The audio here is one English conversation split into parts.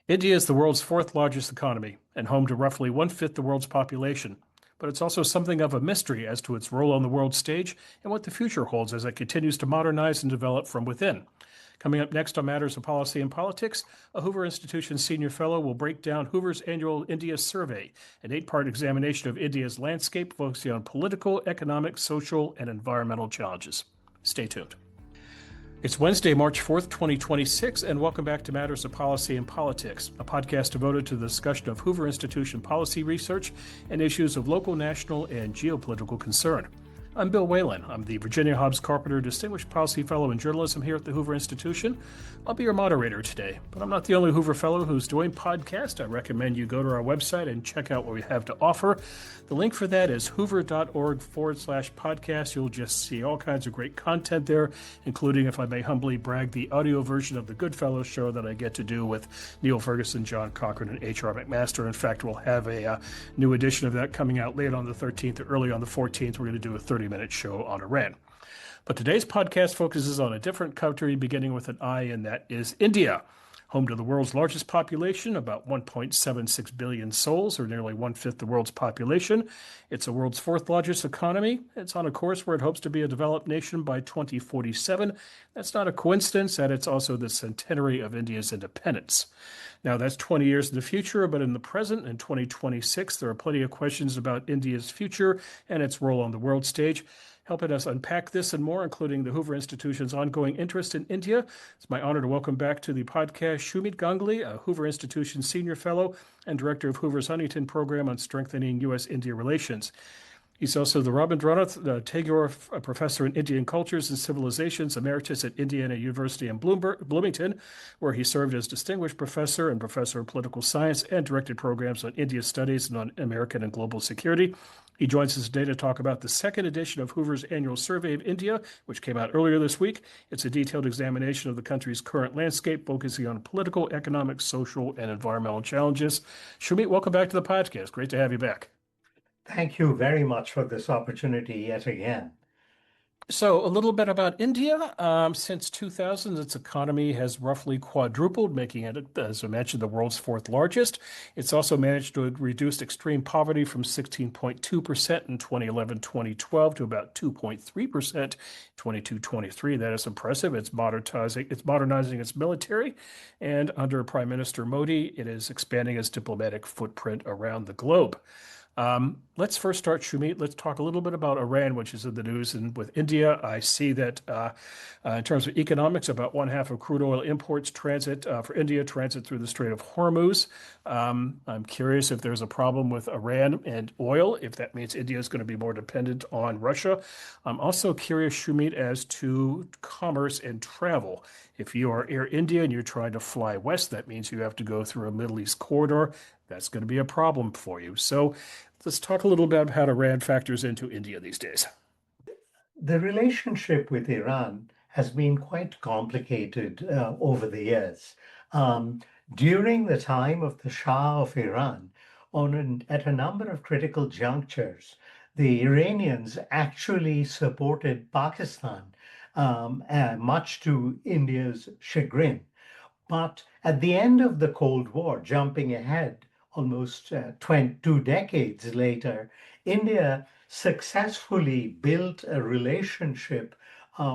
India is the world's fourth largest economy and home to roughly one-fifth the world's population. But it's also something of a mystery as to its role on the world stage and what the future holds as it continues to modernize and develop from within. Coming up next on Matters of Policy and Politics, a Hoover Institution senior fellow will break down Hoover's annual India survey, an 8-part examination of India's landscape focusing on political, economic, social, and environmental challenges. Stay tuned. It's Wednesday, March 4th, 2026, and welcome back to Matters of Policy and Politics, a podcast devoted to the discussion of Hoover Institution policy research and issues of local, national, and geopolitical concern. I'm Bill Whalen. I'm the Virginia Hobbs Carpenter Distinguished Policy Fellow in Journalism here at the Hoover Institution. I'll be your moderator today, but I'm not the only Hoover Fellow who's doing podcast. I recommend you go to our website and check out what we have to offer. The link for that is hoover.org/podcast. You'll just see all kinds of great content there, including, if I may humbly brag, the audio version of the Goodfellows show that I get to do with Neil Ferguson, John Cochran, and H.R. McMaster. In fact, we'll have a new edition of that coming out late on the 13th or early on the 14th. We're going to do a 30-minute show on Iran. But today's podcast focuses on a different country, beginning with an I, and that is India. Home to the world's largest population, about 1.76 billion souls, or nearly one-fifth the world's population. It's the world's fourth largest economy. It's on a course where it hopes to be a developed nation by 2047. That's not a coincidence that it's also the centenary of India's independence. Now, that's 20 years in the future, but in the present, in 2026, there are plenty of questions about India's future and its role on the world stage. Helping us unpack this and more, including the Hoover Institution's ongoing interest in India, it's my honor to welcome back to the podcast Šumit Ganguly, a Hoover Institution Senior Fellow and Director of Hoover's Huntington Program on Strengthening U.S.-India Relations. He's also the Rabindranath Tagore Professor in Indian Cultures and Civilizations, Emeritus at Indiana University in Bloomington, where he served as Distinguished Professor and Professor of Political Science and directed programs on India Studies and on American and Global Security. He joins us today to talk about the second edition of Hoover's annual survey of India, which came out earlier this week. It's a detailed examination of the country's current landscape, focusing on political, economic, social, and environmental challenges. Šumit, welcome back to the podcast. Great to have you back. Thank you very much for this opportunity yet again. So a little bit about India. Since 2000, its economy has roughly quadrupled, making it, as I mentioned, the world's fourth largest. It's also managed to reduce extreme poverty from 16.2% in 2011-2012 to about 2.3% 22-23. That is impressive. It's modernizing its military, and under Prime Minister Modi, it is expanding its diplomatic footprint around the globe. Let's first start, Šumit. Let's talk a little bit about Iran, which is in the news. And with India, I see that in terms of economics, about one half of crude oil imports for India transit through the Strait of Hormuz. I'm curious if there's a problem with Iran and oil, if that means India is going to be more dependent on Russia. I'm also curious, Šumit, as to commerce and travel. If you are Air India and you're trying to fly west, that means you have to go through a Middle East corridor. That's going to be a problem for you. So let's talk a little bit about how Iran factors into India these days. The relationship with Iran has been quite complicated over the years. During the time of the Shah of Iran, at a number of critical junctures, the Iranians actually supported Pakistan, much to India's chagrin. But at the end of the Cold War, jumping ahead almost 2 decades later, India successfully built a relationship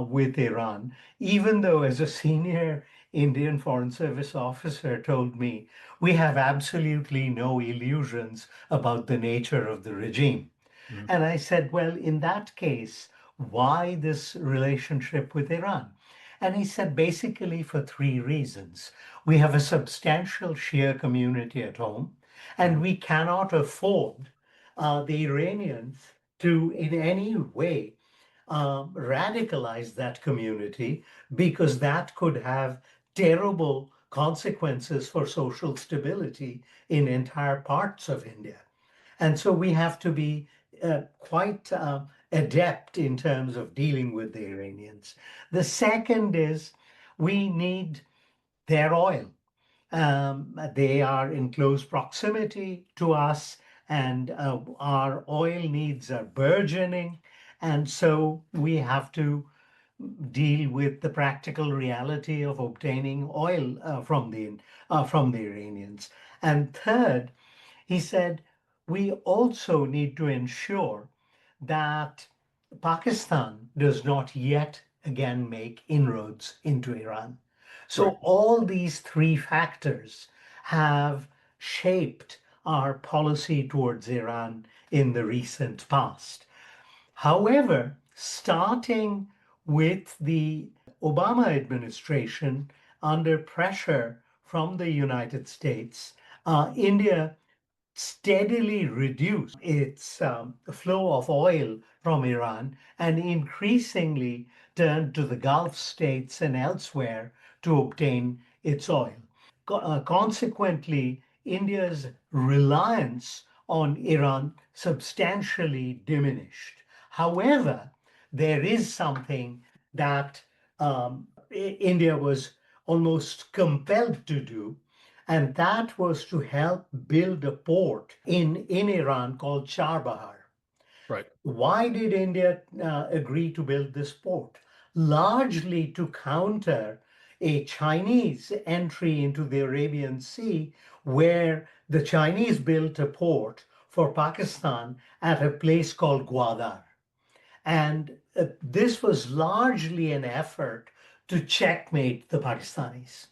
with Iran, even though, as a senior Indian Foreign Service officer told me, we have absolutely no illusions about the nature of the regime. Mm-hmm. And I said, well, in that case, why this relationship with Iran? And he said, basically for 3 reasons. We have a substantial Shia community at home, and we cannot afford the Iranians to in any way radicalize that community, because that could have terrible consequences for social stability in entire parts of India. And so we have to be quite adept in terms of dealing with the Iranians. The second is we need their oil. They are in close proximity to us, and our oil needs are burgeoning. And so we have to deal with the practical reality of obtaining oil from the Iranians. And third, he said, we also need to ensure that Pakistan does not yet again make inroads into Iran. Right. So all these three factors have shaped our policy towards Iran in the recent past. However, starting with the Obama administration under pressure from the United States, India steadily reduced its flow of oil from Iran and increasingly turned to the Gulf states and elsewhere to obtain its oil. Consequently, India's reliance on Iran substantially diminished. However, there is something that India was almost compelled to do, and that was to help build a port in Iran called Charbahar. Right. Why did India agree to build this port? Largely to counter a Chinese entry into the Arabian Sea, where the Chinese built a port for Pakistan at a place called Gwadar. And this was largely an effort to checkmate the Pakistanis.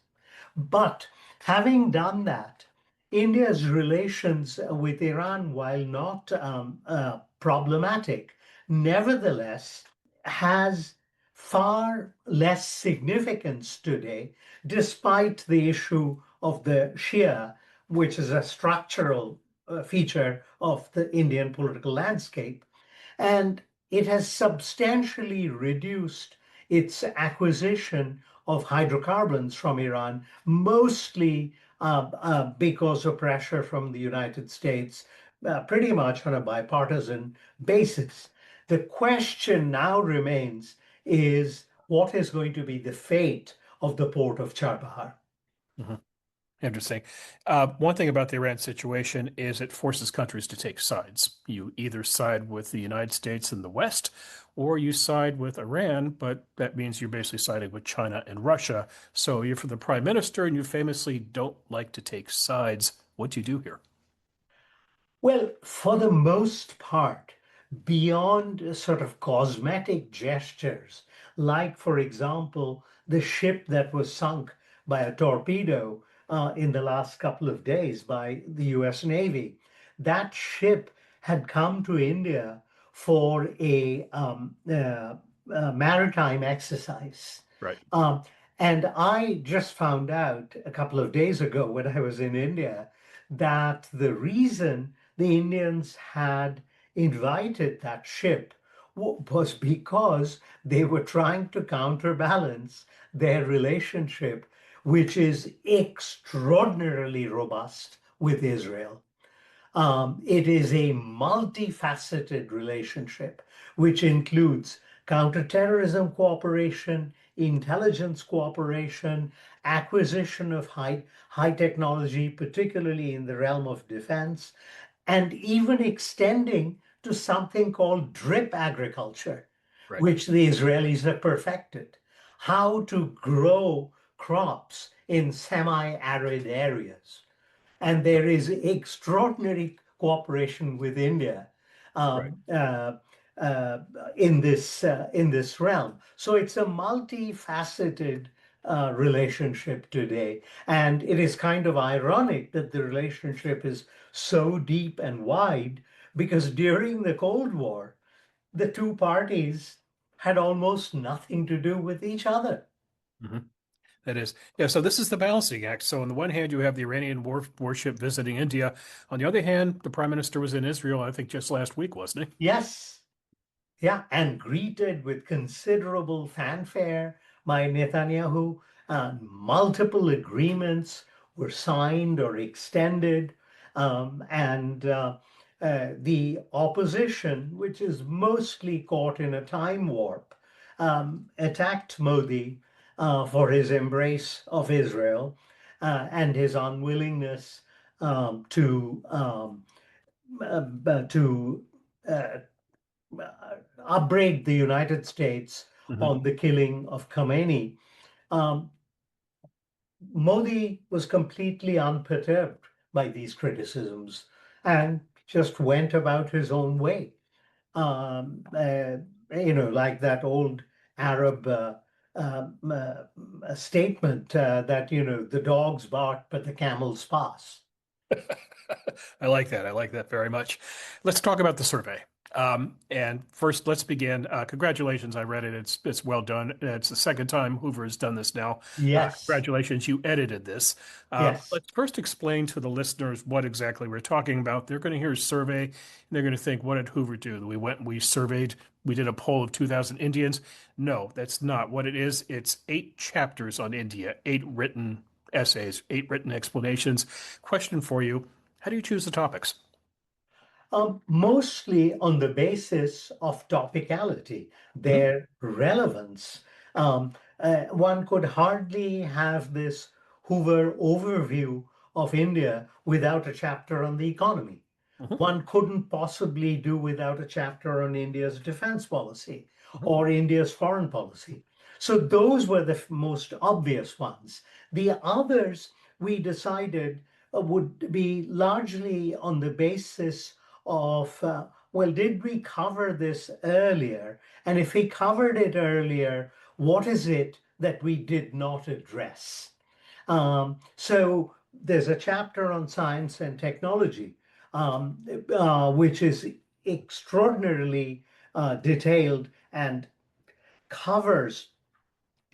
But having done that, India's relations with Iran, while not problematic, nevertheless has far less significance today, despite the issue of the Shia, which is a structural feature of the Indian political landscape. And it has substantially reduced its acquisition of hydrocarbons from Iran, mostly because of pressure from the United States, pretty much on a bipartisan basis. The question now remains is what is going to be the fate of the port of Charbahar? Mhm. Interesting. One thing about the Iran situation is it forces countries to take sides. You either side with the United States and the West, or you side with Iran, but that means you're basically siding with China and Russia. So you're for the prime minister, and you famously don't like to take sides. What do you do here? Well, for the most part, beyond sort of cosmetic gestures, like, for example, the ship that was sunk by a torpedo in the last couple of days by the US Navy, that ship had come to India for a maritime exercise. Right. Um, and I just found out a couple of days ago when I was in India that the reason the Indians had invited that ship was because they were trying to counterbalance their relationship, which is extraordinarily robust with Israel. It is a multifaceted relationship, which includes counterterrorism cooperation, intelligence cooperation, acquisition of high technology, particularly in the realm of defense, and even extending to something called drip agriculture, Right. which the Israelis have perfected. How to grow crops in semi-arid areas. And there is extraordinary cooperation with India Right. um, uh, uh, in this realm. So it's a multifaceted relationship today, and it is kind of ironic that the relationship is so deep and wide because during the Cold War, the two parties had almost nothing to do with each other. Mhm. That is, yeah. So this is the balancing act. So on the one hand, you have the Iranian warship visiting India. On the other hand, the prime minister was in Israel, I think, just last week, wasn't he? Yes. Yeah, and greeted with considerable fanfare by Netanyahu. Multiple agreements were signed or extended, and the opposition, which is mostly caught in a time warp, attacked Modi for his embrace of Israel and his unwillingness to uh, upbraid the United States Hmm. on the killing of Khomeini. Um, Modi was completely unperturbed by these criticisms and just went about his own way. Like that old Arab statement that, the dogs bark, but the camels pass. I like that. I like that very much. Let's talk about the survey. And first, let's begin. Congratulations. I read it. It's well done. It's the second time Hoover has done this now. Yes, Congratulations. You edited this. yes. Let's first explain to the listeners what exactly we're talking about. They're going to hear a survey and they're going to think, what did Hoover do? We went and we surveyed, we did a poll of 2,000 Indians. No, that's not what it is. It's 8 chapters on India, 8 written essays, 8 written explanations. Question for you. How do you choose the topics? Mostly on the basis of topicality, Mhm. their relevance. One could hardly have this Hoover overview of India without a chapter on the economy. Mhm. One couldn't possibly do without a chapter on India's defense policy Mhm. or India's foreign policy. So those were the most obvious ones. The others we decided would be largely on the basis of, well, did we cover this earlier? And if we covered it earlier, what is it that we did not address? So there's a chapter on science and technology, which is extraordinarily detailed and covers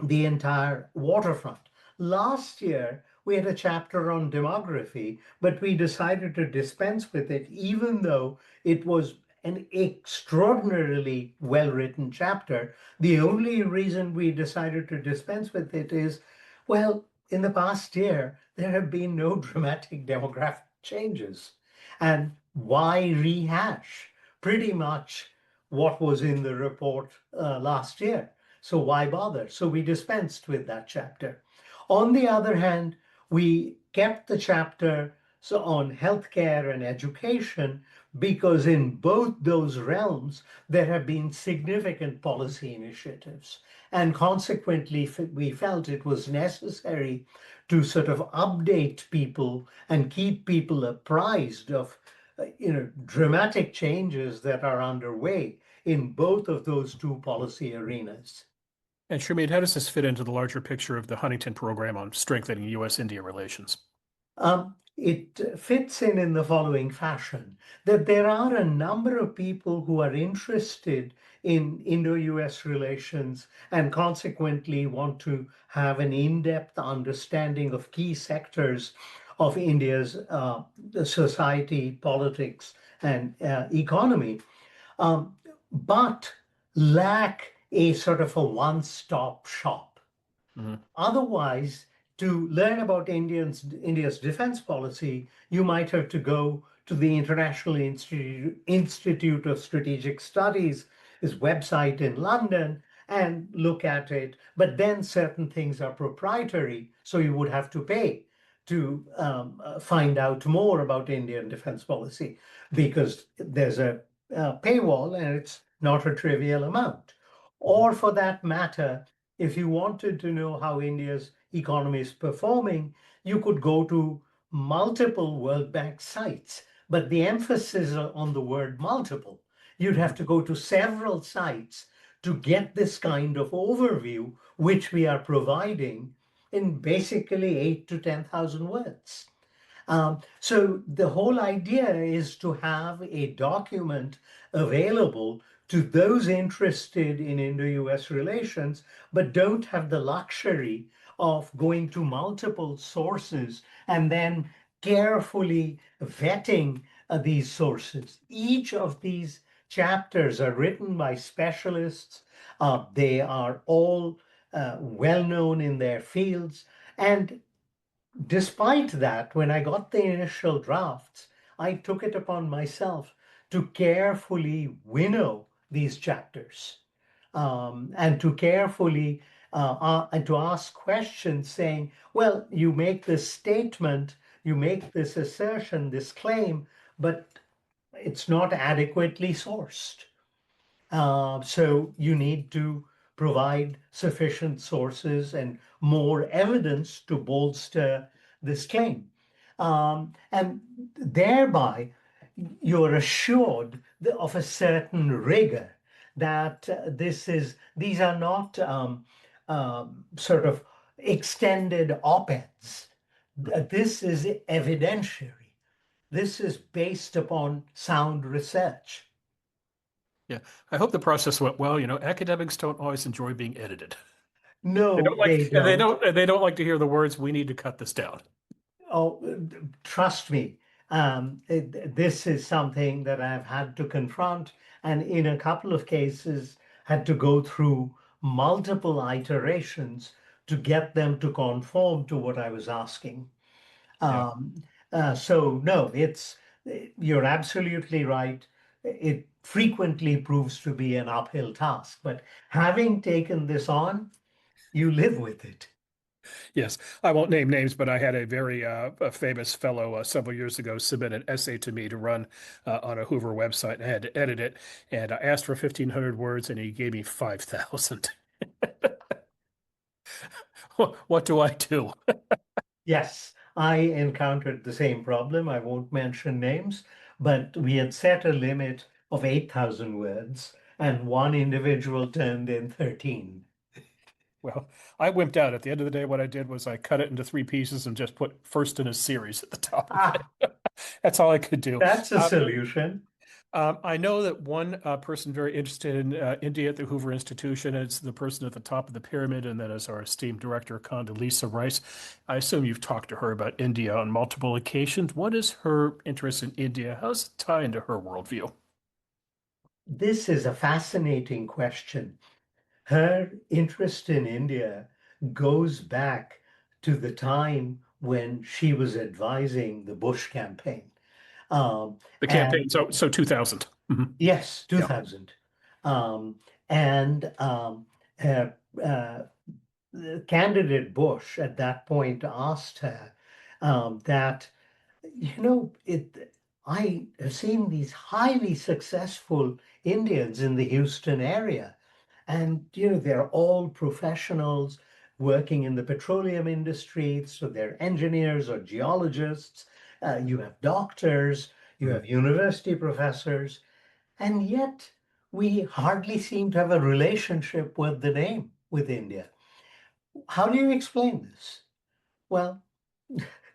the entire waterfront. Last year, we had a chapter on demography, but we decided to dispense with it, even though it was an extraordinarily well written chapter. The only reason we decided to dispense with it is, well, in the past year, there have been no dramatic demographic changes. And why rehash pretty much what was in the report last year? So why bother? So we dispensed with that chapter. On the other hand, we kept the chapter on healthcare and education because in both those realms there have been significant policy initiatives. And consequently, we felt it was necessary to sort of update people and keep people apprised of dramatic changes that are underway in both of those two policy arenas. And Shumit, how does this fit into the larger picture of the Huntington program on strengthening U.S.-India relations? It fits in the following fashion that there are a number of people who are interested in Indo-US relations and consequently want to have an in-depth understanding of key sectors of India's society, politics, and economy, um, but lack a sort of a one-stop shop. Mhm. Otherwise, to learn about India's defense policy, you might have to go to the International Institute of Strategic Studies, his website in London, and look at it. But then certain things are proprietary, so you would have to pay to find out more about Indian defense policy because there's a paywall and it's not a trivial amount. Mhm. Or for that matter, if you wanted to know how India's economy is performing, you could go to multiple World Bank sites. But the emphasis is on the word multiple. You'd have Mhm. to go to several sites to get this kind of overview, which we are providing in basically 8 to 10,000 words. So the whole idea is to have a document available to those interested in Indo-US relations, but don't have the luxury of going to multiple sources and then carefully vetting these sources. Each of these chapters are written by specialists. They are all well known in their fields. And despite that, when I got the initial drafts, I took it upon myself to carefully winnow these chapters and to carefully and to ask questions saying, well, you make this statement, you make this assertion, this claim, but it's not adequately sourced. So you need to provide sufficient sources and more evidence to bolster this claim. And thereby, you're assured of a certain rigor that these are not sort of extended op-eds. This is evidentiary. This is based upon sound research. Yeah, I hope the process went well. You know, academics don't always enjoy being edited. They No, don't like, they and don't. they don't like to hear the words, "We need to cut this down." Oh, trust me, this is something that I've had to confront, and in a couple of cases, had to go through multiple iterations to get them to conform to what I was asking. Yeah. Um, so no, you're absolutely right. It frequently proves to be an uphill task, but having taken this on, you live with it. Yes, I won't name names, but I had a very a famous fellow several years ago submit an essay to me to run on a Hoover website, and I had to edit it. And I asked for 1,500 words, and he gave me 5,000. What do I do? Yes, I encountered the same problem. I won't mention names, but we had set a limit of 8,000 words, and one individual turned in 13. Well, I wimped out. At the end of the day, what I did was I cut it into three pieces and just put first in a series at the top of Ah, it. That's all I could do. that's a solution. I know that one person very interested in India at the Hoover Institution is the person at the top of the pyramid, and that is our esteemed director, Condoleezza Rice. I assume you've talked to her about India on multiple occasions. What is her interest in India? How does it tie into her worldview? This is a fascinating question. Her interest in India goes back to the time when she was advising the Bush campaign. Um, The campaign, and so 2000. Mhm. yes, Yeah. 2000. And uh, uh, candidate Bush at that point asked her that, I have seen these highly successful Indians in the Houston area, and they're all professionals working in the petroleum industry, so they're engineers or geologists. You have doctors, you Mhm. have university professors, and yet we hardly seem to have a relationship with the name with India. How do you explain this? Well,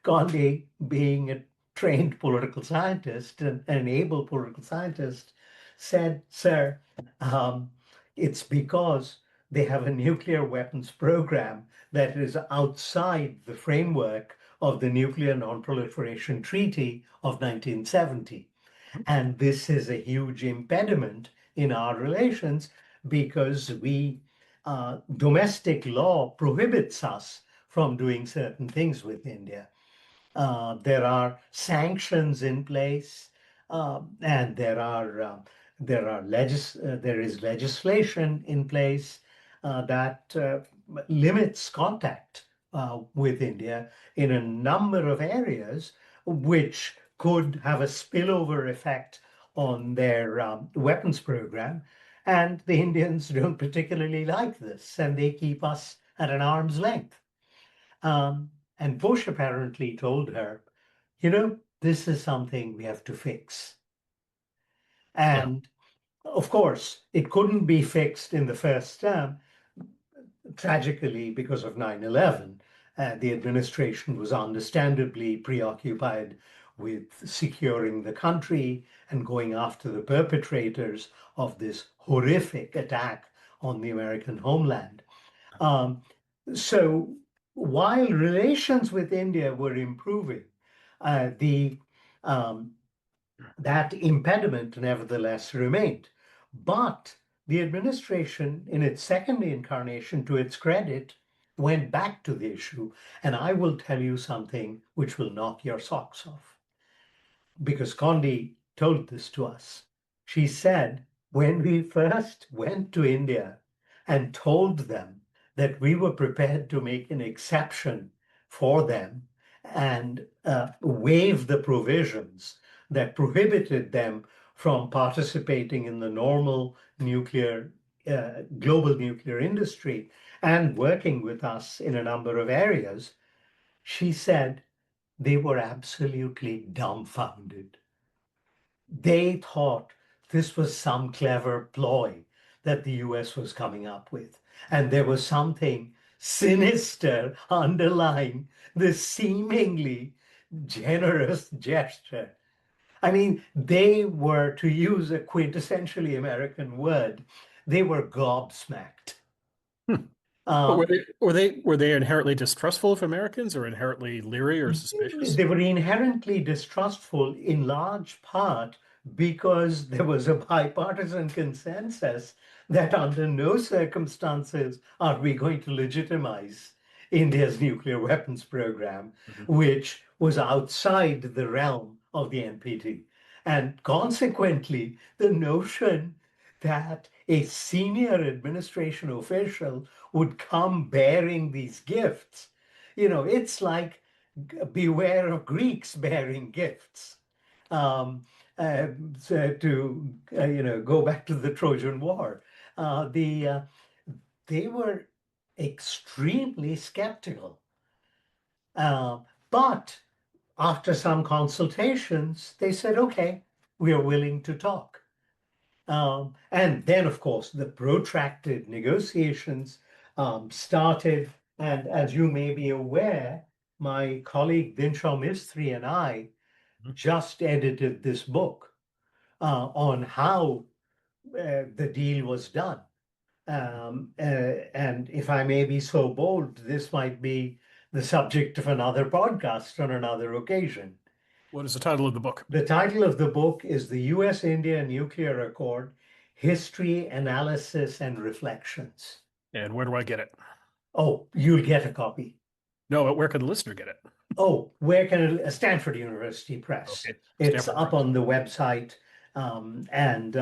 Gandhi, being a trained political scientist and an able political scientist, said, Sir, um, it's because they have a nuclear weapons program that is outside the framework of the Nuclear Non-Proliferation Treaty of 1970. And this is a huge impediment in our relations because domestic law prohibits us from doing certain things with India. There are sanctions in place, and there is legislation in place that limits contact with India in a number of areas, which could have a spillover effect on their weapons program. And the Indians don't particularly like this, and they keep us at an arm's length. And Bush apparently told her, this is something we have to fix. Yeah. And of course, it couldn't be fixed in the first term, tragically, because of 9/11. The administration was understandably preoccupied with securing the country and going after the perpetrators of this horrific attack on the American homeland. Um, so while relations with India were improving, the that impediment nevertheless remained. But the administration, in its second incarnation, to its credit, went back to the issue. And I will tell you something which will knock your socks off, because Condi told this to us. She said, when we first went to India and told them that we were prepared to make an exception for them and waive the provisions that prohibited them from participating in the normal nuclear global nuclear industry and working with us in a number of areas, she said they were absolutely dumbfounded. They thought this was some clever ploy that the US was coming up with. And there was something sinister underlying this seemingly generous gesture. I mean, they were, to use a quintessentially American word, they were gobsmacked. Hmm. But Um, were they inherently distrustful of Americans or inherently leery or suspicious? They were inherently distrustful in large part because there was a bipartisan consensus that under no circumstances are we going to legitimize India's nuclear weapons program, Mhm. which was outside the realm of the NPT. And consequently, the notion that a senior administration official would come bearing these gifts, it's like beware of Greeks bearing gifts. Um, so to go back to the Trojan War, they were extremely skeptical. Uh, but after some consultations, they said, "Okay, we are willing to talk." And then, of course, the protracted negotiations started. And as you may be aware, my colleague Dinshaw Mistry and I Mhm. just edited this book on how the deal was done. And if I may be so bold, this might be the subject of another podcast on another occasion. What is the title of the book? The title of the book is The US-India Nuclear Accord, History, Analysis, and Reflections. And where do I get it? Oh, you'll get a copy. No, but where can the listener get it? Oh, where can Stanford University Press. Okay, It's Stanford up Press. on the website. And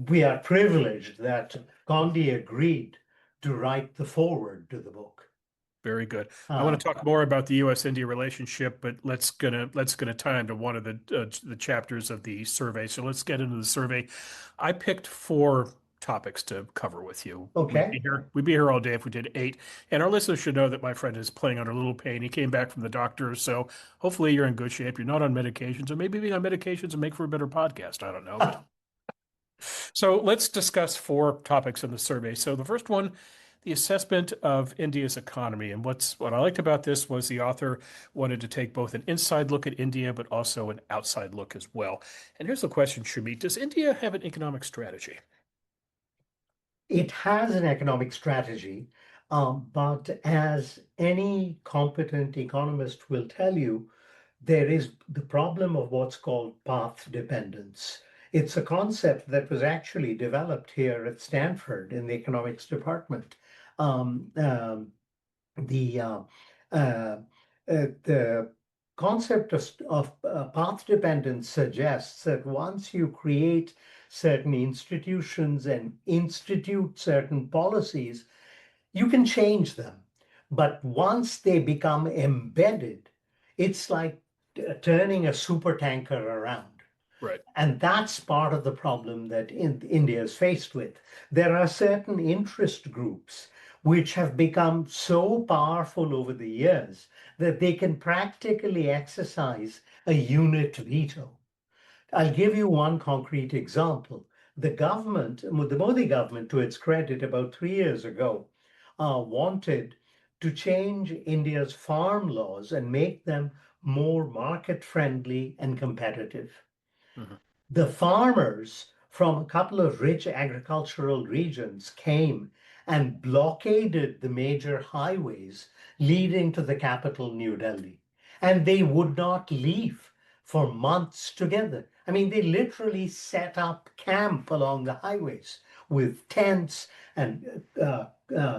we are privileged that Gandhi agreed to write the foreword to the book. Very good. I want Uh, to talk more about the U.S.-India relationship, but let's gonna tie into one of the chapters of the survey. So let's get into the survey. I picked four topics to cover with you. okay. We'd be here all day if we did eight. And our listeners should know that my friend is playing under a little pain. He came back from the doctor, so hopefully you're in good shape. You're not on medications, or maybe being on medications and make for a better podcast. I don't know, but so let's discuss four topics in the survey. So the first one, the assessment of India's economy. And what I liked about this was the author wanted to take both an inside look at India, but also an outside look as well. And here's the question, Shumit. Does India have an economic strategy? It has an economic strategy, but as any competent economist will tell you, there is the problem of what's called path dependence. It's a concept that was actually developed here at Stanford in the economics department. Um, um, the uh, uh, the concept of path dependence suggests that once you create certain institutions and institute certain policies, you can change them. But once they become embedded, it's like turning a super tanker around. Right. And that's part of the problem that India is faced with. There are certain interest groups which have become so powerful over the years that they can practically exercise a unit veto. I'll give you one concrete example. The Modi government, to its credit, about 3 years ago, wanted to change India's farm laws and make them more market friendly and competitive. Mhm. The farmers from a couple of rich agricultural regions came and blockaded the major highways leading to the capital, New Delhi. And they would not leave for months together. I mean, they literally set up camp along the highways with tents and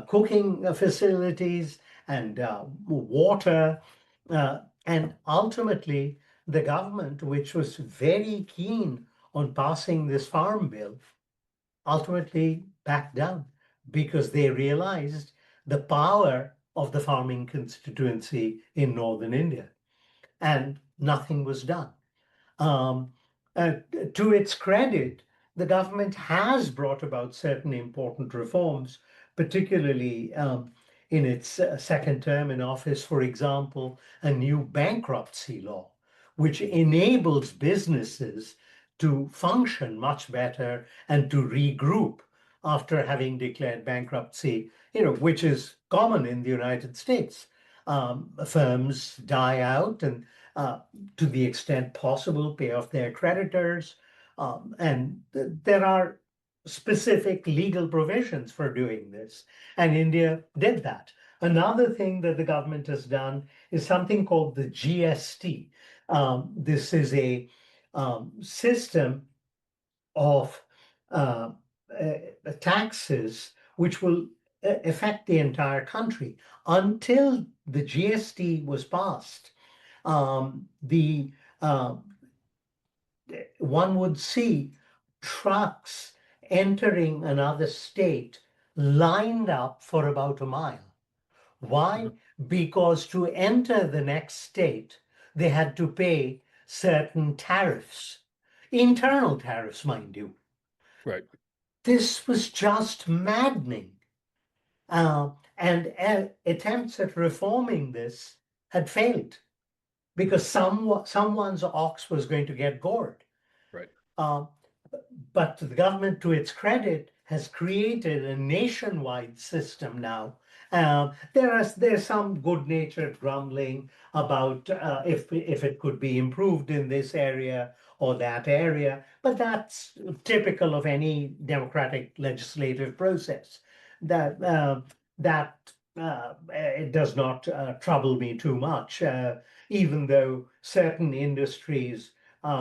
cooking facilities and water. And ultimately, the government, which was very keen on passing this farm bill, ultimately backed down because they realized the power of the farming constituency in northern India, and nothing was done. Um, uh, to its credit, the government has brought about certain important reforms, particularly in its second term in office, for example, a new bankruptcy law, which enables businesses to function much better and to regroup after having declared bankruptcy, which is common in the United States. Firms die out and, to the extent possible, pay off their creditors. And there are specific legal provisions for doing this. And India did that. Another thing that the government has done is something called the GST. This is a system of uh, taxes which will affect the entire country. Until the GST was passed, the one would see trucks entering another state lined up for about a mile. Why? Mhm. Because to enter the next state, they had to pay certain tariffs, internal tariffs, mind you. Right. This was just maddening. And attempts at reforming this had failed because someone's ox was going to get gored. Right. Uh, but the government, to its credit, has created a nationwide system now. There's some good-natured grumbling about if it could be improved in this area or that area, but that's typical of any democratic legislative process. That it does not trouble me too much, even though certain industries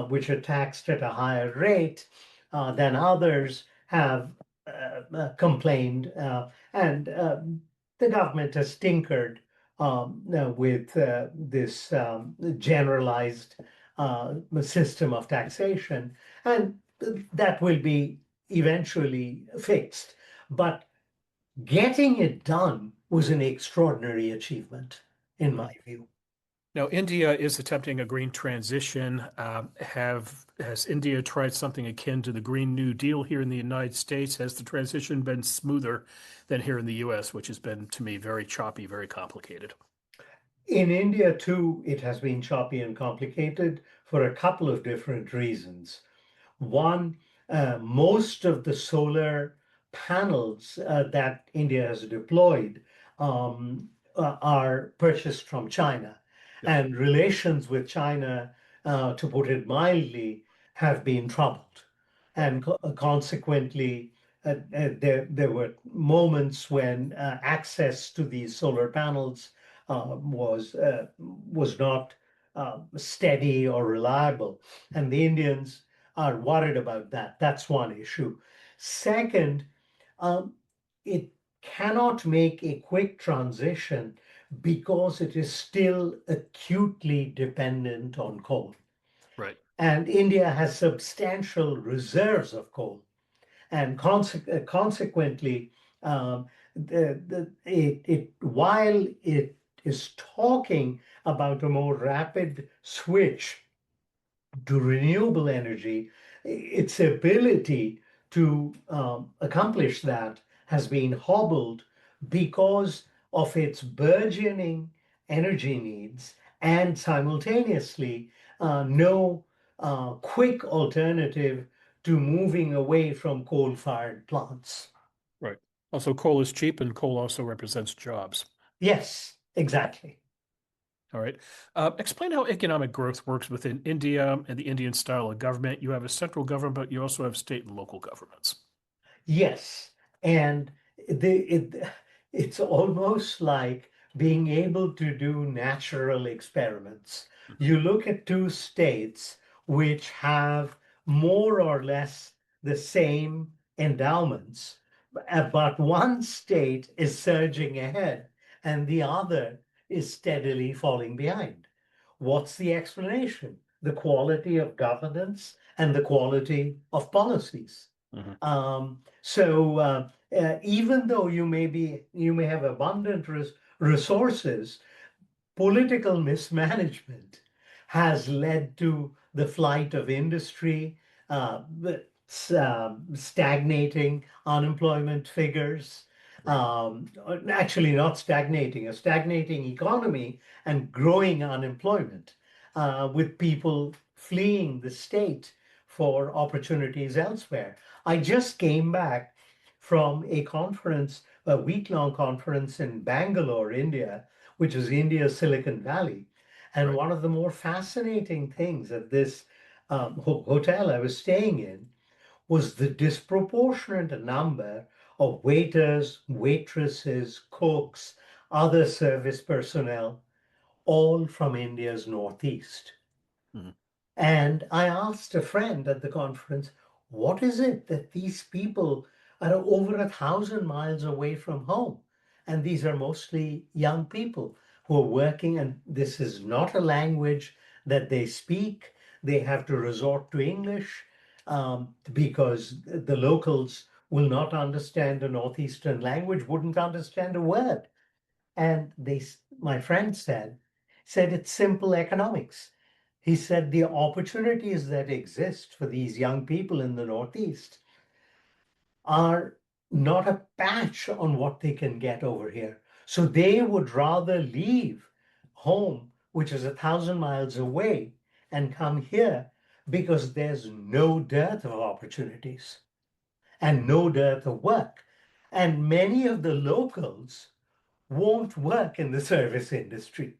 which are taxed at a higher rate than others have complained, and the government has tinkered with this generalized system of taxation, and that will be eventually fixed. But getting it done was an extraordinary achievement, in Mhm. my view. Now, India is attempting a green transition. Has India tried something akin to the Green New Deal here in the United States? Has the transition been smoother than here in the U.S., which has been, to me, very choppy, very complicated? In India, too, it has been choppy and complicated for a couple of different reasons. One, most of the solar panels that India has deployed are purchased from China. Yep. And relations with China, to put it mildly, have been troubled. Right. And consequently, there were moments when access to these solar panels was not steady or reliable. And the Indians are worried about that. That's one issue. Second, um, it cannot make a quick transition because it is still acutely dependent on coal. Right. And India has substantial reserves of coal. And consequently, while it is talking about a more rapid switch to renewable energy, its ability to accomplish that has been hobbled because of its burgeoning energy needs and simultaneously no quick alternative to moving away from coal-fired plants. Right. Also, coal is cheap, and coal also represents jobs. Yes, exactly. All right. Explain how economic growth works within India and the Indian style of government. You have a central government, but you also have state and local governments. Yes, and it's almost like being able to do natural experiments. Mhm. You look at two states which have more or less the same endowments, but one state is surging ahead and the other is steadily falling behind. What's the explanation? The quality of governance and the quality of policies. Mhm. Even though you may have abundant resources, political mismanagement has led to the flight of industry. stagnating unemployment figures. Right. Actually, not stagnating, a stagnating economy and growing unemployment, with people fleeing the state for opportunities elsewhere. I just came back from a conference, a week-long conference in Bangalore, India, which is India's Silicon Valley. And Right. one of the more fascinating things at this hotel I was staying in was the disproportionate number of waiters, waitresses, cooks, other service personnel, all from India's Northeast. Mhm. And I asked a friend at the conference, what is it that these people are over 1,000 miles away from home? And these are mostly young people who are working, and this is not a language that they speak. They have to resort to English because the locals will not understand a Northeastern language, wouldn't understand a word. And my friend said it's simple economics. He said the opportunities that exist for these young people in the Northeast are not a patch on what they can get over here. So they would rather leave home, which is 1,000 miles away, and come here because there's no dearth of opportunities and no dearth of work. And many of the locals won't work in the service industry.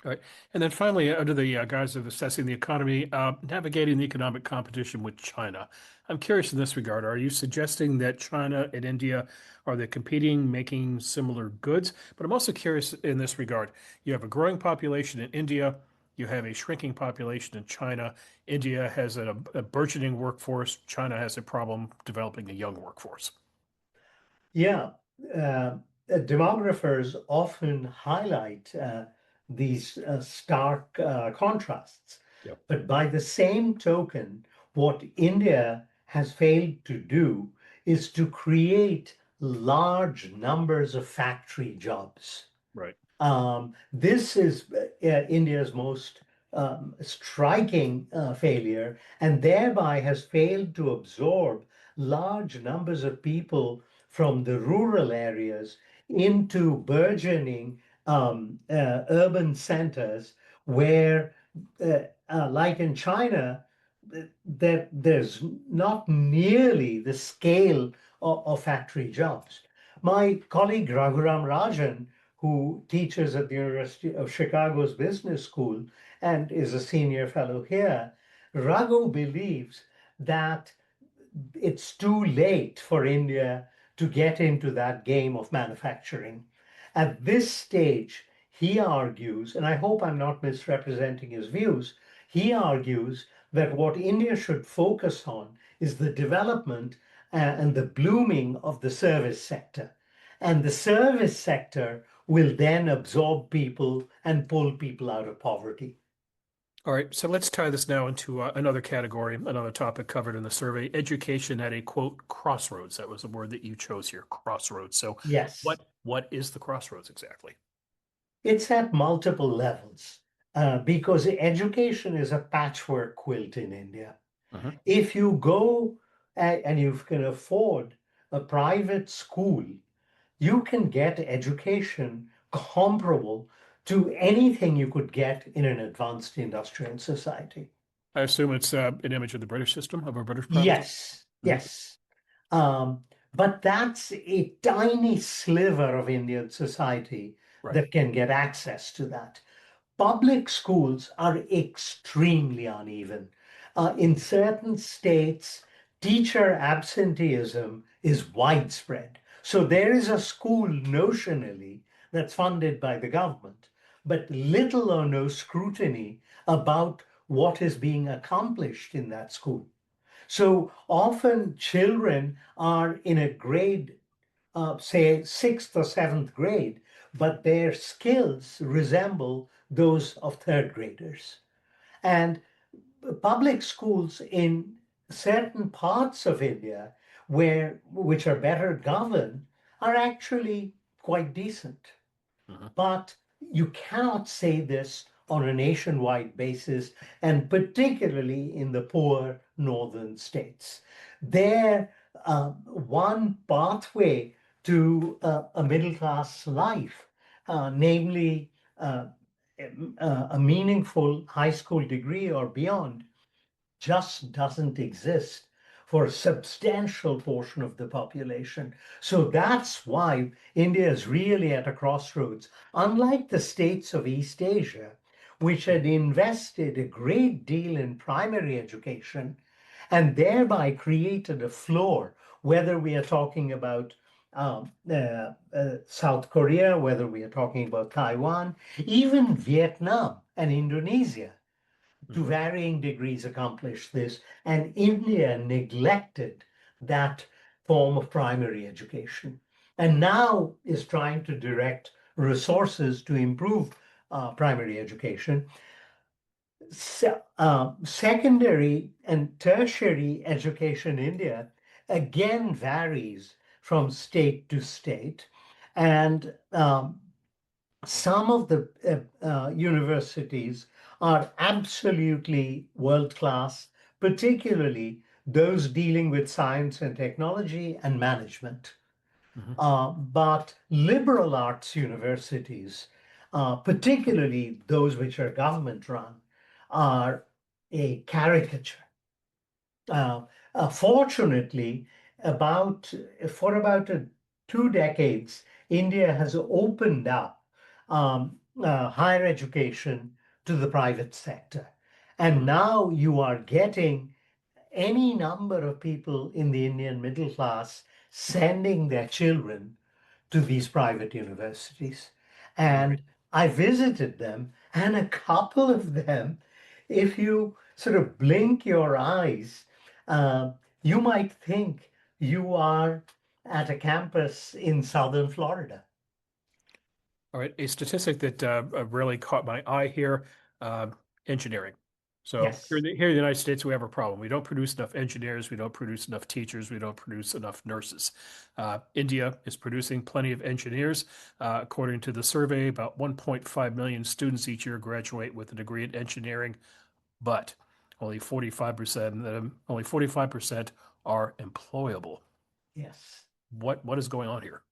All right. And then finally, under the guise of assessing the economy, navigating the economic competition with China. I'm curious in this regard. Are you suggesting that China and India are they competing, making similar goods? But I'm also curious in this regard. You have a growing population in India. You have a shrinking population in China. India has a burgeoning workforce. China has a problem developing a young workforce. Yeah, demographers often highlight these stark contrasts. Yep. But by the same token, what India has failed to do is to create large numbers of factory jobs. Right. This is India's most striking failure, and thereby has failed to absorb large numbers of people from the rural areas into burgeoning urban centers where, like in China, there's not nearly the scale of factory jobs. My colleague Raghuram Rajan, who teaches at the University of Chicago's Business School and is a senior fellow here, Raghu believes that it's too late for India to get into that game of manufacturing. At this stage, he argues, and I hope I'm not misrepresenting his views, he argues that what India should focus on is the development and the blooming of the service sector. And the service sector will then absorb people and pull people out of poverty. All right, so let's tie this now into another category, another topic covered in the survey, education at a quote crossroads. That was the word that you chose here, crossroads. So Yes. what is the crossroads exactly? It's at multiple levels because education is a patchwork quilt in India. Mhm. If you go and you can afford a private school, you can get education comparable to anything you could get in an advanced industrial society. I assume it's an image of the British system, of a British private school. Yes, Mhm. yes. But that's a tiny sliver of Indian society Right. that can get access to that. Public schools are extremely uneven. In certain states, teacher absenteeism is widespread. So there is a school notionally that's funded by the government, but little or no scrutiny about what is being accomplished in that school. So often children are in a grade, say sixth or seventh grade, but their skills resemble those of third graders. And public schools in certain parts of India which are better governed are actually quite decent. Mhm. But you cannot say this on a nationwide basis, and particularly in the poor northern states. Their one pathway to a middle class life, namely a meaningful high school degree or beyond, just doesn't exist for a substantial portion of the population. So that's why India is really at a crossroads. Unlike the states of East Asia, which had invested a great deal in primary education and thereby created a floor, whether we are talking about South Korea, whether we are talking about Taiwan, even Vietnam and Indonesia, to varying degrees accomplished this, and India neglected that form of primary education, and now is trying to direct resources to improve primary education. Secondary and tertiary education in India again varies from state to state, and some of the universities are absolutely world class, particularly those dealing with science and technology and management. But liberal arts universities, particularly those which are government run, are a caricature. Fortunately, for about 2 decades, India has opened up higher education to the private sector. And now you are getting any number of people in the Indian middle class sending their children to these private universities. And I visited them, and a couple of them, if you sort of blink your eyes, you might think you are at a campus in southern Florida. All right, a statistic that really caught my eye here, uh, engineering. So Yes, here in the United States, we have a problem. We don't produce enough engineers, we don't produce enough teachers, we don't produce enough nurses. India is producing plenty of engineers. According to the survey, about 1.5 million students each year graduate with a degree in engineering, but only 45% are employable. yes. What is going on here?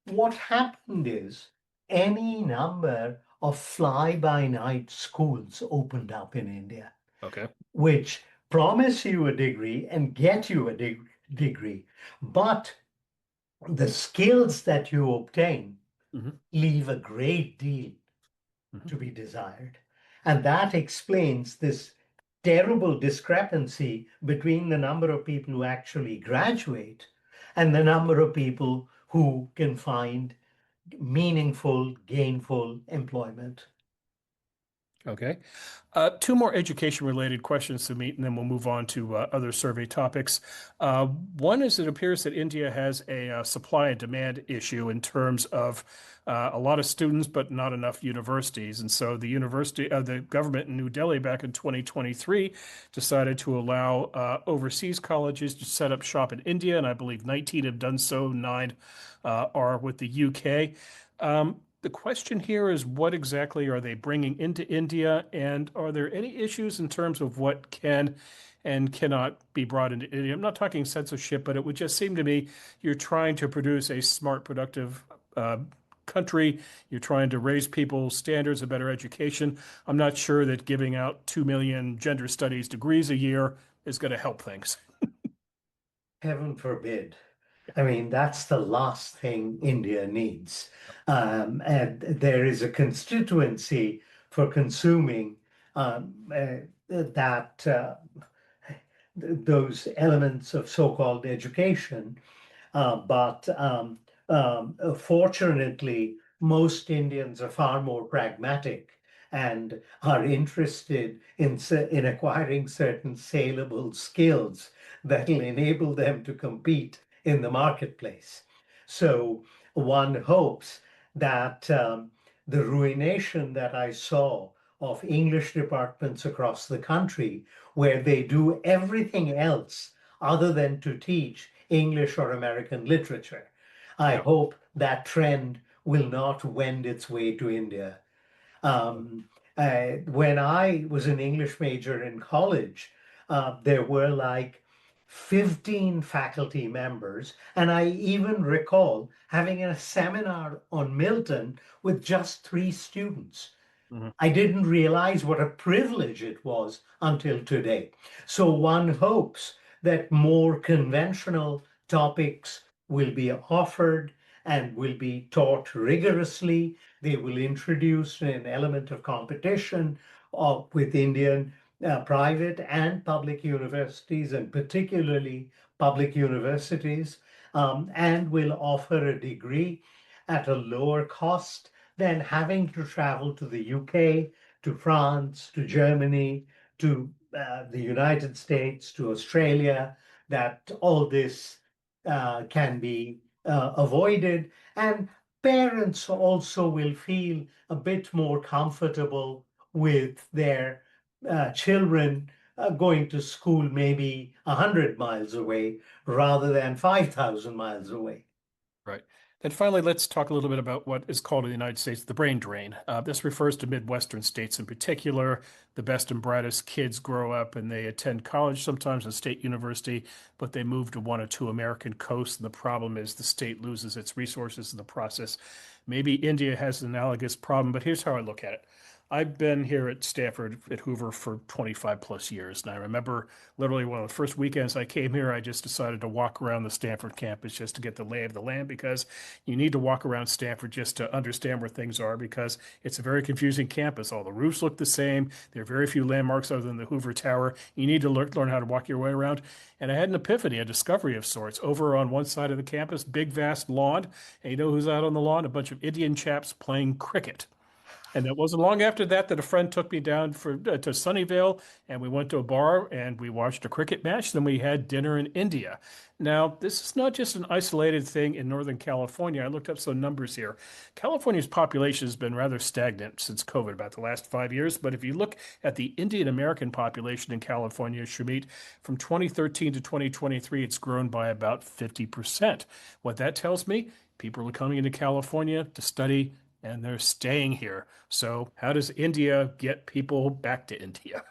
What happened is any number of fly-by-night schools opened up in India, Okay. which promise you a degree and get you a degree. But the skills that you obtain Hmm. leave a great deal Hmm. to be desired. And that explains this terrible discrepancy between the number of people who actually graduate and the number of people who can find meaningful, gainful employment. Okay. Two more education-related questions to meet, and then we'll move on to other survey topics. One is it appears that India has a supply and demand issue in terms of a lot of students, but not enough universities. And so the government in New Delhi back in 2023 decided to allow overseas colleges to set up shop in India, and I believe 19 have done so, 9 are with the UK. The question here is what exactly are they bringing into India, and are there any issues in terms of what can and cannot be brought into India? I'm not talking censorship, but it would just seem to me you're trying to produce a smart, productive country. You're trying to raise people's standards of better education. I'm not sure that giving out 2 million gender studies degrees a year is going to help things. Heaven forbid. I mean, that's the last thing India needs. And there is a constituency for consuming that those elements of so-called education. But fortunately, most Indians are far more pragmatic and are interested in acquiring certain saleable skills that will enable them to compete in the marketplace. So one hopes that the ruination that I saw of English departments across the country, where they do everything else other than to teach English or American literature. I hope that trend will not wend its way to India. Um, When I was an English major in college, there were like 15 faculty members, and I even recall having a seminar on Milton with just 3 students. Mhm. I didn't realize what a privilege it was until today. So one hopes that more conventional topics will be offered and will be taught rigorously. They will introduce an element of competition with Indian private and public universities, and particularly public universities, and will offer a degree at a lower cost than having to travel to the UK, to France, to Germany, to the United States, to Australia, that all this can be avoided. And parents also will feel a bit more comfortable with their children going to school maybe 100 miles away rather than 5,000 miles away. Right. Then finally, let's talk a little bit about what is called in the United States the brain drain. This refers to Midwestern states in particular. The best and brightest kids grow up and they attend college, sometimes a state university, but they move to one or two American coasts. And the problem is the state loses its resources in the process. Maybe India has an analogous problem, but here's how I look at it. I've been here at Stanford at Hoover for 25 plus years. And I remember literally one of the first weekends I came here, I just decided to walk around the Stanford campus just to get the lay of the land because you need to walk around Stanford just to understand where things are because it's a very confusing campus. All the roofs look the same. There are very few landmarks other than the Hoover Tower. You need to learn how to walk your way around. And I had an epiphany, a discovery of sorts. Over on one side of the campus, big, vast lawn. And you know who's out on the lawn? A bunch of Indian chaps playing cricket. And it wasn't long after that that a friend took me down to Sunnyvale, and we went to a bar and we watched a cricket match. Then we had dinner in India. Now, this is not just an isolated thing in Northern California. I looked up some numbers here. California's population has been rather stagnant since COVID, about the last 5 years. But if you look at the Indian American population in California, Šumit, from 2013 to 2023, it's grown by about 50%. What that tells me, people are coming into California to study and they're staying here. So, how does India get people back to India?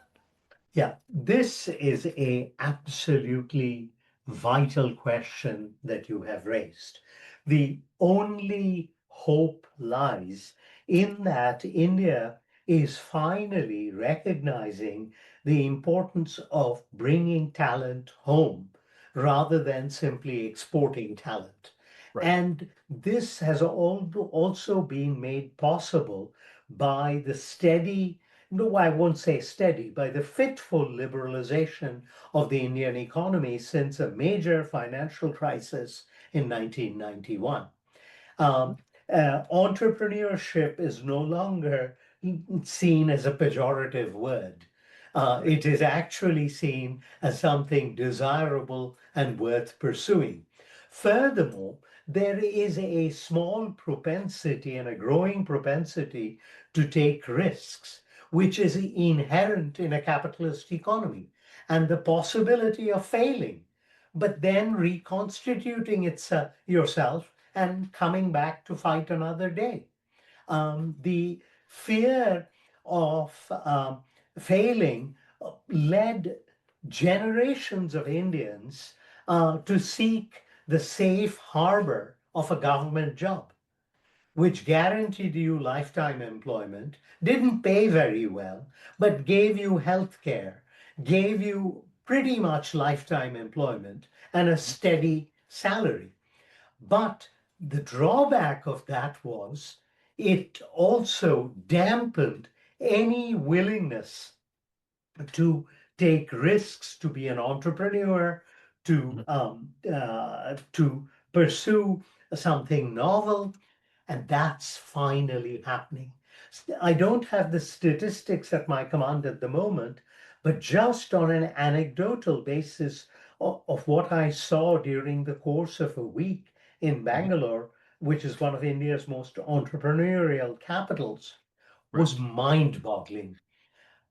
Yeah, this is a absolutely vital question that you have raised. The only hope lies in that India is finally recognizing the importance of bringing talent home rather than simply exporting talent. Right. And this has also been made possible by the steady, no, I won't say steady, by the fitful liberalization of the Indian economy since a major financial crisis in 1991. Um, Entrepreneurship is no longer seen as a pejorative word. Right. It is actually seen as something desirable and worth pursuing. Furthermore, there is a small propensity and a growing propensity to take risks, which is inherent in a capitalist economy, and the possibility of failing, but then reconstituting yourself and coming back to fight another day. The fear of failing led generations of Indians to seek the safe harbor of a government job, which guaranteed you lifetime employment, didn't pay very well, but gave you health care, gave you pretty much lifetime employment and a steady salary. But the drawback of that was it also dampened any willingness to take risks, to be an entrepreneur, Mhm. to pursue something novel, and that's finally happening. I don't have the statistics at my command at the moment, but just on an anecdotal basis of what I saw during the course of a week in Mhm. Bangalore, which is one of India's most entrepreneurial capitals, Right. was mind-boggling.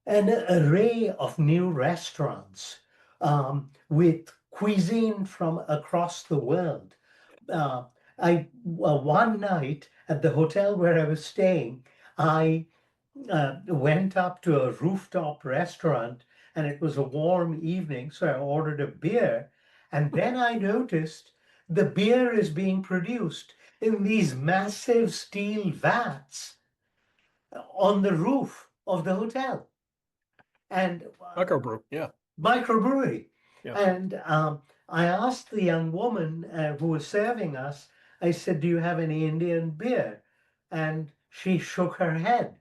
An array of new restaurants with cuisine from across the world. Uh, one night at the hotel where I was staying, I went up to a rooftop restaurant and it was a warm evening, so I ordered a beer. And then I noticed the beer is being produced in these massive steel vats on the roof of the hotel. And Microbrew. Yeah. microbrewery. Yeah. And I asked the young woman who was serving us, I said, "Do you have any Indian beer?" And she shook her head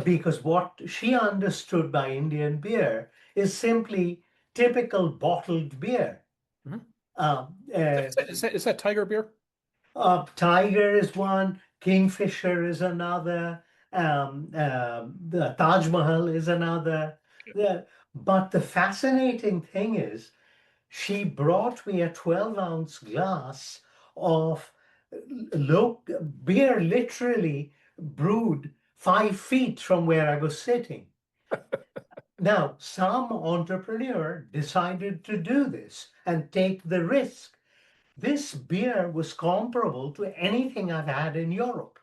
because what she understood by Indian beer is simply typical bottled beer. Mhm. Uh, uh, Is that Tiger beer? Tiger is one, Kingfisher is another, the Taj Mahal is another. But the fascinating thing is, she brought me a 12-ounce glass of beer, literally brewed 5 feet from where I was sitting. Now, some entrepreneur decided to do this and take the risk. This beer was comparable to anything I've had in Europe.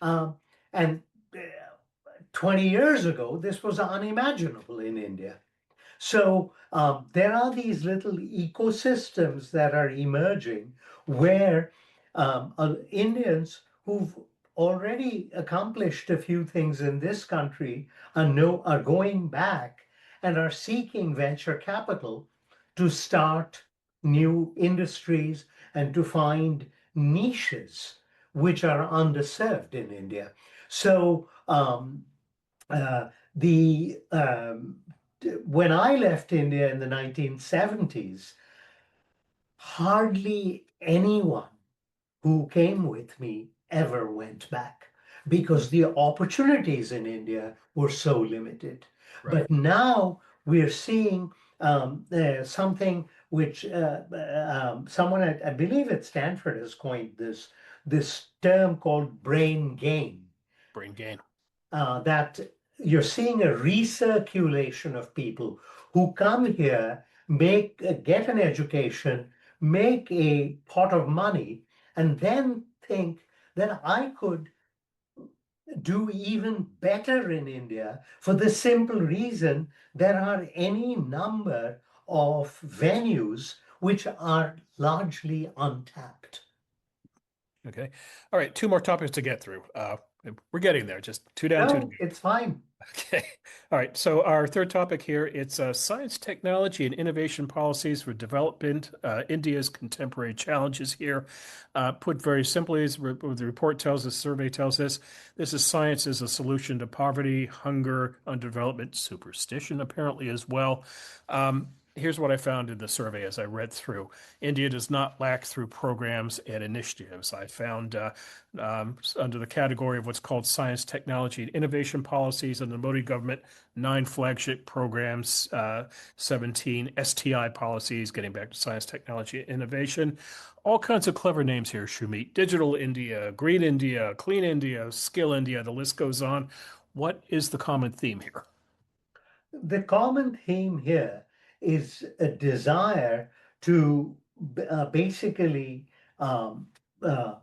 Um, and 20 years ago, this was unimaginable in India. So there are these little ecosystems that are emerging where Indians who've already accomplished a few things in this country are going back and are seeking venture capital to start new industries and to find niches which are underserved in India. So uh, the when I left India in the 1970s, hardly anyone who came with me ever went back because the opportunities in India were so limited. Right. But now we're seeing something which someone I believe at Stanford has coined this term called brain gain. Brain gain. That you're seeing a recirculation of people who come here, get an education, make a pot of money, and then think that I could do even better in India for the simple reason there are any number of venues which are largely untapped. Okay. All right. Two more topics to get through. We're getting there. Just two down, two to No, go. it's fine. Okay. All right. So our third topic here, it's science, technology, and innovation policies for development. India's contemporary challenges here. Put very simply, as the report tells us, survey tells us, this is science as a solution to poverty, hunger, underdevelopment, superstition, apparently as well. Here's what I found in the survey as I read through. India does not lack through programs and initiatives. I found under the category of what's called science, technology, and innovation policies in the Modi government, 9 flagship programs, 17 STI policies, getting back to science, technology, and innovation. All kinds of clever names here, Shumit. Digital India, Green India, Clean India, Skill India, the list goes on. What is the common theme here? The common theme here is a desire to basically um, uh,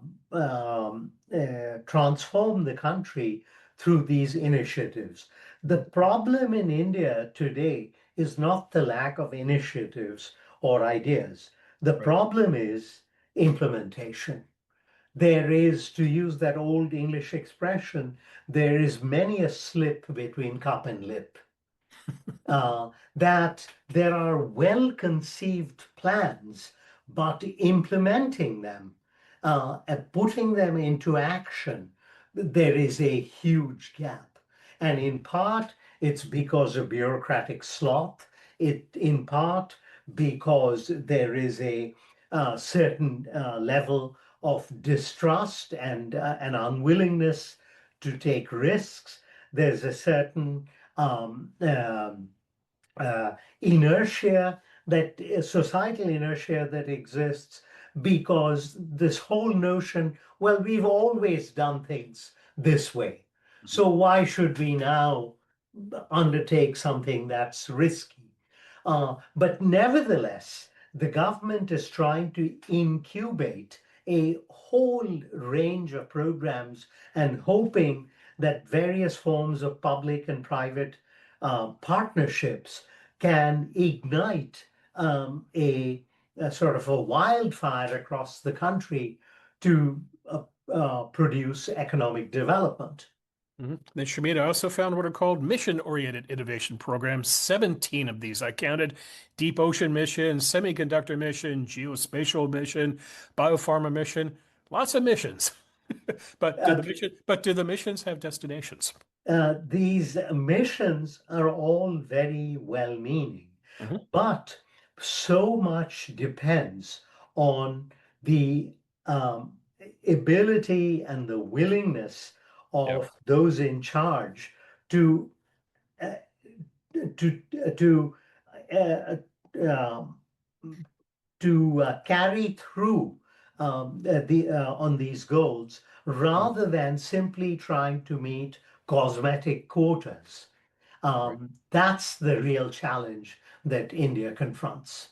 transform the country through these initiatives. The problem in India today is not the lack of initiatives or ideas. The Right. problem is implementation. There is, to use that old English expression, there is many a slip between cup and lip. That there are well-conceived plans, but implementing them and putting them into action, there is a huge gap. And in part, it's because of bureaucratic sloth. In part, because there is a certain level of distrust and an unwillingness to take risks. There's a certain um, um, uh, inertia societal inertia that exists because this whole notion, well, we've always done things this way. Mhm. So why should we now undertake something that's risky? But nevertheless, the government is trying to incubate a whole range of programs and hoping that various forms of public and private partnerships can ignite a sort of a wildfire across the country to produce economic development. Then, Shamita, I also found what are called mission-oriented innovation programs, 17 of these. I counted deep ocean mission, semiconductor mission, geospatial mission, biopharma mission, lots of missions. Uh, But do the missions have destinations? these missions are all very well-meaning, Mhm. but so much depends on the ability and the willingness Yep. of those in charge to uh, to uh, um, carry through on these goals Mhm. rather than simply trying to meet cosmetic quotas. Right. That's the real challenge that India confronts.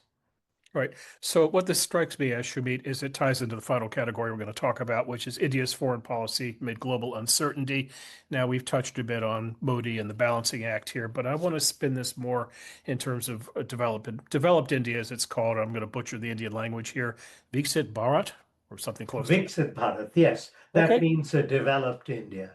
Right. So what this strikes me as, Shumit, is it ties into the final category we're going to talk about, which is India's foreign policy amid global uncertainty. Now, we've touched a bit on Modi and the balancing act here, but I want to spin this more in terms of developed India, as it's called. I'm going to butcher the Indian language here. Viksit Bharat, or something close to that. Viksit Bharat, yes, that Okay. means a developed India.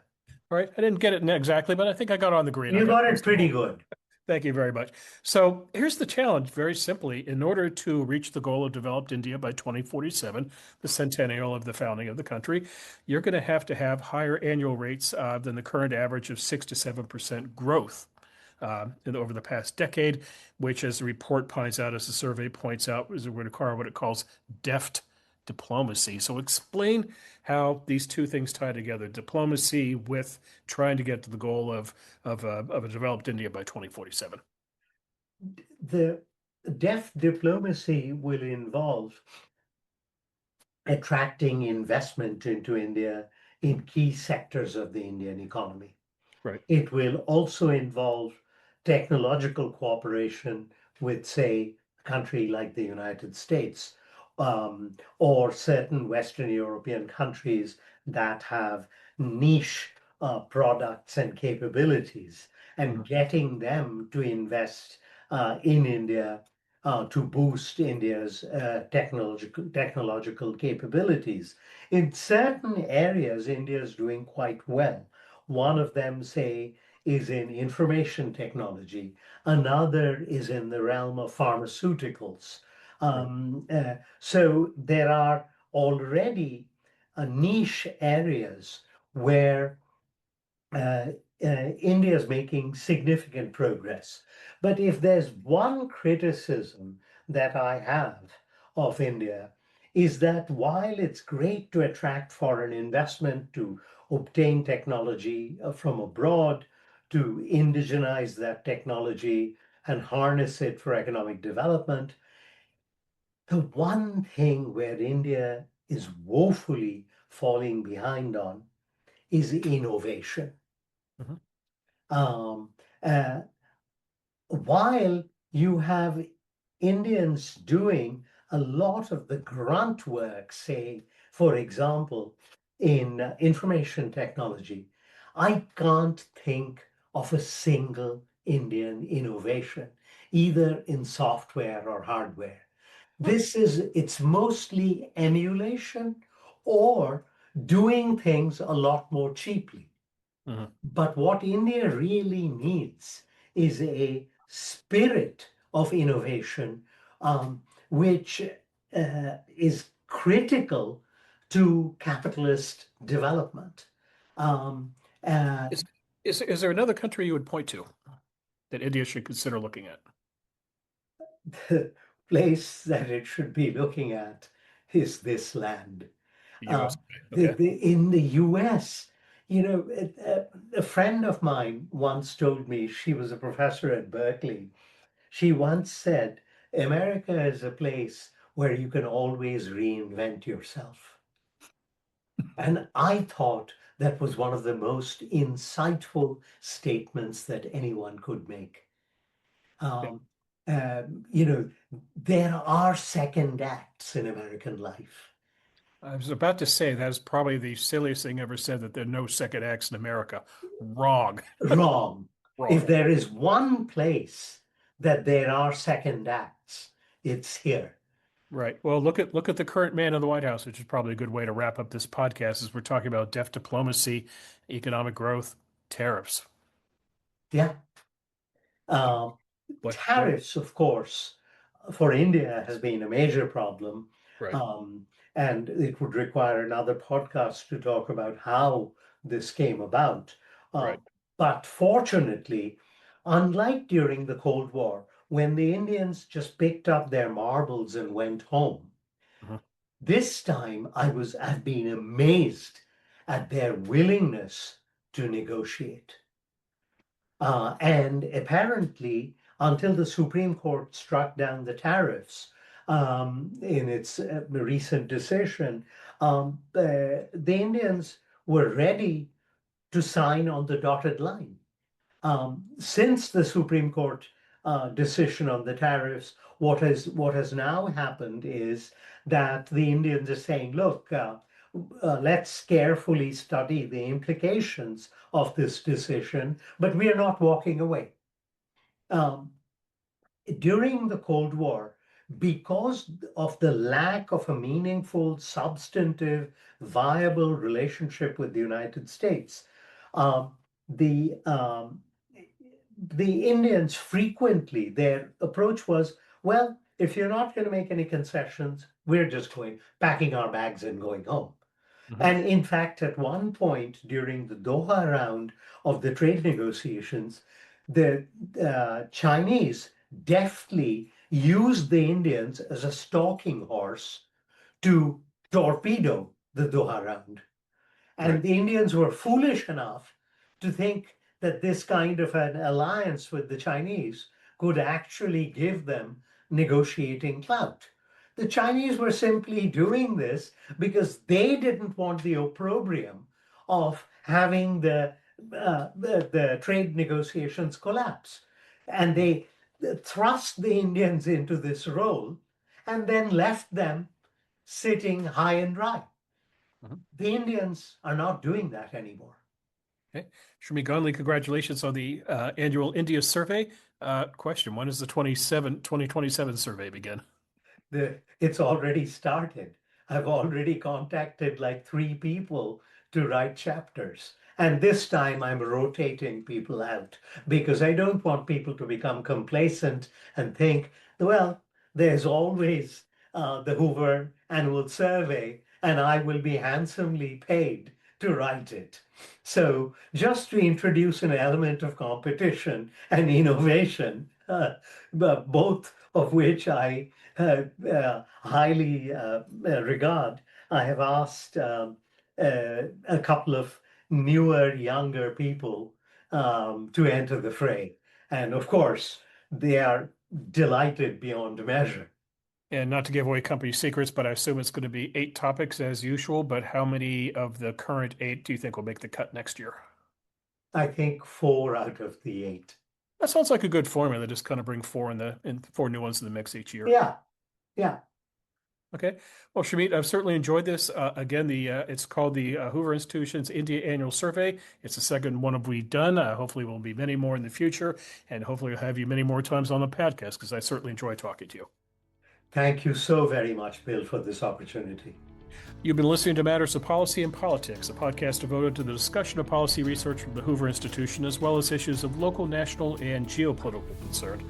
All right. I didn't get it exactly, but I think I got on the green. I You got got it close to pretty home. good. Thank you very much. So here's the challenge, very simply. In order to reach the goal of developed India by 2047, the centennial of the founding of the country, you're going to have higher annual rates than the current average of 6 to 7% growth over the past decade, which, as the report points out, as the survey points out, is going to require what it calls deft diplomacy. So explain how these two things tie together: diplomacy with trying to get to the goal of a developed India by 2047. The deft diplomacy will involve attracting investment into India in key sectors of the Indian economy. Right. It will also involve technological cooperation with, say, a country like the United States, or certain Western European countries that have niche products and capabilities, and Mhm. getting them to invest in India to boost India's technological capabilities. In certain areas, India is doing quite well. One of them, say, is in information technology. Another is in the realm of pharmaceuticals. Right. So there are already niche areas where uh, India is making significant progress. But if there's one criticism that I have of India, is that while it's great to attract foreign investment, to obtain technology from abroad, to indigenize that technology and harness it for economic development, the one thing where India is woefully falling behind on is innovation. Mhm. Um, uh, while you have Indians doing a lot of the grunt work, say, for example, in information technology, I can't think of a single Indian innovation, either in software or hardware. Hmm. It's mostly emulation or doing things a lot more cheaply. Mhm. But what India really needs is a spirit of innovation, which is critical to capitalist development. Um, uh, Is, is there another country you would point to that India should consider looking at? the place that it should be looking at is this land. The Uh, US. Okay. in the US, a friend of mine once told me, she was a professor at Berkeley. She once said, America is a place where you can always reinvent yourself. And I thought that was one of the most insightful statements that anyone could make. Yeah. Um, you know, there are second acts in American life. I was about to say that is probably the silliest thing ever said, that there are no second acts in America. Wrong. Wrong. If Wrong. there is one place that there are second acts, it's here. Right. Well, look at the current man in the White House, which is probably a good way to wrap up this podcast, as we're talking about deft diplomacy, economic growth, tariffs. Yeah. Uh, What? Tariffs, of course, for India has been a major problem. Right. Um, and it would require another podcast to talk about how this came about. Uh, Right. but fortunately, unlike during the Cold War, when the Indians just picked up their marbles and went home, Mhm. this time I've been amazed at their willingness to negotiate. And apparently, until the Supreme Court struck down the tariffs in its recent decision, the Indians were ready to sign on the dotted line. Since the Supreme Court decision on the tariffs, what has now happened is that the Indians are saying, look, let's carefully study the implications of this decision, but we are not walking away. Um, During the Cold War, because of the lack of a meaningful, substantive, viable relationship with the United States, um, the um, the Indians frequently, their approach was, well, if you're not going to make any concessions, we're just packing our bags and going home. Mhm. And in fact, at one point during the Doha round of the trade negotiations, the Chinese deftly used the Indians as a stalking horse to torpedo the Doha round. And Right. the Indians were foolish enough to think that this kind of an alliance with the Chinese could actually give them negotiating clout. The Chinese were simply doing this because they didn't want the opprobrium of having the trade negotiations collapse. And they thrust the Indians into this role and then left them sitting high and dry. Mhm. The Indians are not doing that anymore. Okay. Shumi Ganguly, congratulations on the annual India survey. Question, when does the 2027 survey begin? It's already started. I've already contacted like 3 people to write chapters. And this time I'm rotating people out because I don't want people to become complacent and think, well, there's always the Hoover annual survey and I will be handsomely paid to write it. So just to introduce an element of competition and innovation, both of which I highly regard, I have asked a couple of newer, younger people to enter the fray. And of course, they are delighted beyond measure. And not to give away company secrets, but I assume it's going to be 8 topics as usual. But how many of the current 8 do you think will make the cut next year? I think 4 out of the 8. That sounds like a good formula. Just kind of bring four new ones in the mix each year. Yeah, yeah. Okay. Well, Shamit, I've certainly enjoyed this. Again, it's called the Hoover Institution's India Annual Survey. It's the second one we've done. Hopefully, we'll be many more in the future, and hopefully, we'll have you many more times on the podcast because I certainly enjoy talking to you. Thank you so very much, Bill, for this opportunity. You've been listening to Matters of Policy and Politics, a podcast devoted to the discussion of policy research from the Hoover Institution, as well as issues of local, national, and geopolitical concern.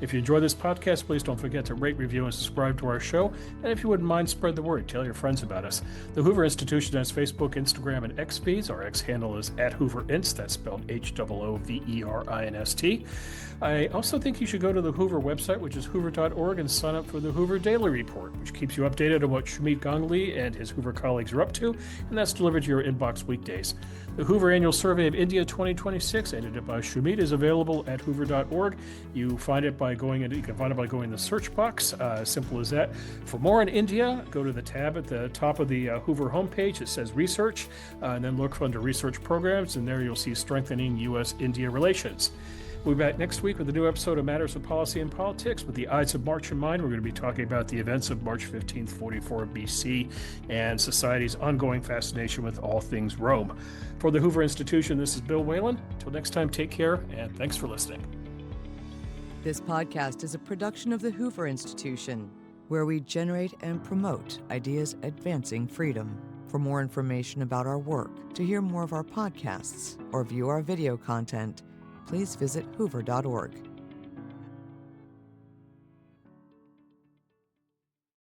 If you enjoy this podcast, please don't forget to rate, review, and subscribe to our show. And if you wouldn't mind, spread the word. Tell your friends about us. The Hoover Institution has Facebook, Instagram, and X feeds. Our X handle is @HooverInst. That's spelled HOOVERINST. I also think you should go to the Hoover website, which is hoover.org, and sign up for the Hoover Daily Report, which keeps you updated on what Šumit Ganguly and his Hoover colleagues are up to, and that's delivered to your inbox weekdays. The Hoover Annual Survey of India 2026, edited by Šumit, is available at hoover.org. You can find it by going in the search box. Simple as that. For more on India, go to the tab at the top of the Hoover homepage. It says Research, and then look under Research Programs, and there you'll see Strengthening U.S.-India Relations. We'll be back next week with a new episode of Matters of Policy and Politics. With the Ides of March in mind, we're going to be talking about the events of March 15th, 44 BC, and society's ongoing fascination with all things Rome. For the Hoover Institution, this is Bill Whalen. Until next time, take care, and thanks for listening. This podcast is a production of the Hoover Institution, where we generate and promote ideas advancing freedom. For more information about our work, to hear more of our podcasts, or view our video content, please visit hoover.org.